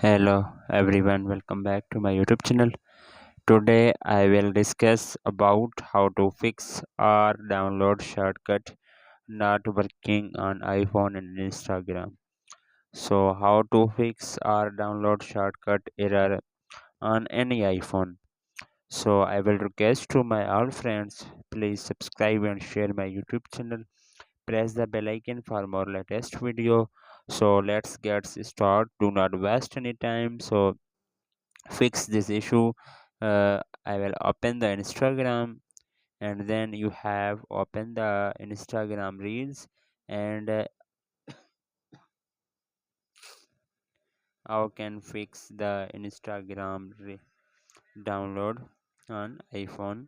Hello everyone, welcome back to my YouTube channel. Today I will discuss about how to fix or download shortcut not working on iPhone and Instagram. So how to fix or download shortcut error on any iPhone. So I will request to my all friends, please subscribe and share my YouTube channel. Press the bell icon for more latest video. So let's get started. Do not waste any time. So fix this issue. I will open the Instagram, and then you have open the Instagram reels, and how can fix the download on iPhone.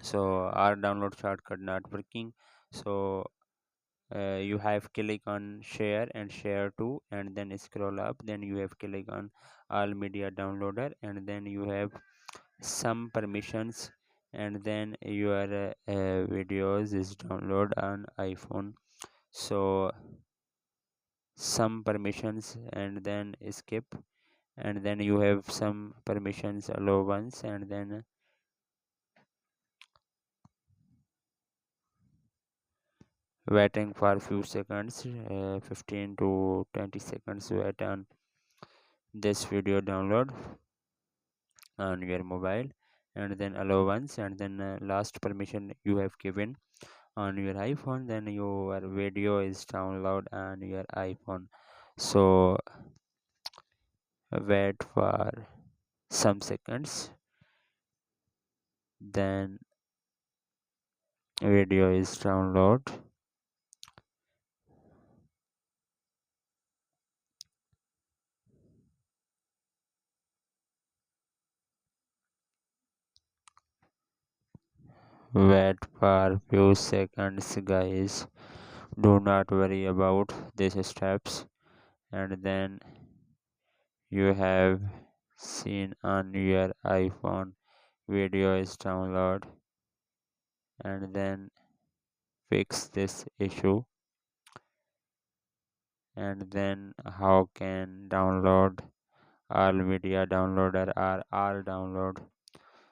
So our download shortcut not working. So you have click on share and share to, and then scroll up, then you have click on all media downloader, and then you have some permissions, and then your videos is download on iPhone. So some permissions, and then skip, and then you have some permissions allow once, and then waiting for few seconds, 15 to 20 seconds wait on this video download on your mobile, and then allow once, and then last permission you have given on your iPhone, then your video is download on your iPhone. So wait for some seconds, then video is download. Wait for few seconds, guys. Do not worry about these steps, and then you have seen on your iPhone video is download, and then fix this issue. And then how can download all media downloader or all download.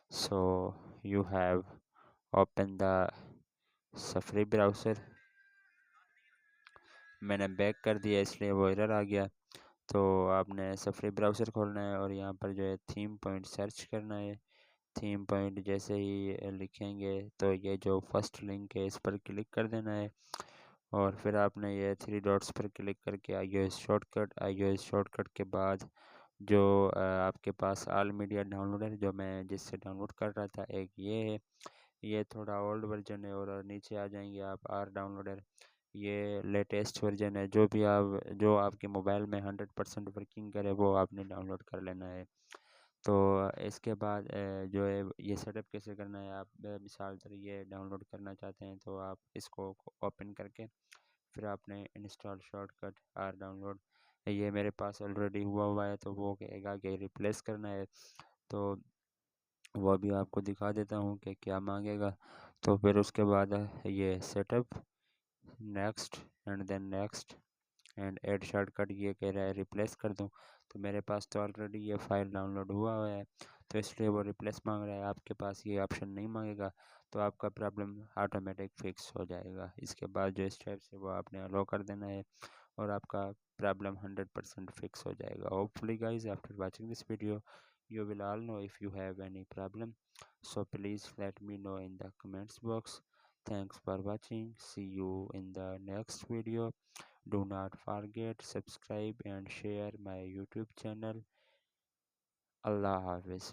So you have open the सफरी browser, मैंने back कर दिया इसलिए वो error आ गया। तो आपने सफरी ब्राउज़र खोलना है और यहाँ पर जो है थीम पॉइंट सर्च करना है। थीम पॉइंट जैसे ही लिखेंगे तो ये जो फर्स्ट लिंक है इस पर क्लिक कर देना है, और फिर आपने ये थ्री डॉट्स पर क्लिक करके iOS शॉर्टकट के बाद जो आपके पास ऑल मीडिया डाउनलोडर जो मैं जिससे डाउनलोड कर रहा था, एक ये है, ये थोड़ा ओल्ड वर्जन है, और नीचे आ जाएंगे आप आर डाउनलोडर, ये लेटेस्ट वर्जन है। जो आपके मोबाइल में 100% वर्किंग करे वो आपने डाउनलोड कर लेना है। तो इसके बाद जो है ये सेटअप कैसे करना है, आप मिसाल तर ये डाउनलोड करना चाहते हैं तो आप इसको ओपन करके फिर आपने इंस्टॉल शॉर्टकट आर डाउनलोड, ये मेरे पास ऑलरेडी हुआ है तो वो कहेगा कि रिप्लेस करना है। तो वो भी आपको दिखा देता हूँ कि क्या मांगेगा। तो फिर उसके बाद ये setup, next, and then next, and add shortcut, ये कह रहा है रिप्लेस कर दूं। तो मेरे पास तो ऑलरेडी ये फाइल डाउनलोड हुआ है, तो इसलिए वो रिप्लेस मांग रहा है। आपके पास ये ऑप्शन नहीं मांगेगा तो आपका प्रॉब्लम ऑटोमेटिक फिक्स हो जाएगा। इसके बाद जो स्टेप्स है वो आपने अलो कर देना है, और आपका प्रॉब्लम 100% फिक्स हो जाएगा। Hopefully guys after watching this video you will all know if you have any problem, so please let me know in the comments box. Thanks for watching, see you in the next video. Do not forget subscribe and share my YouTube channel. Allah Hafiz.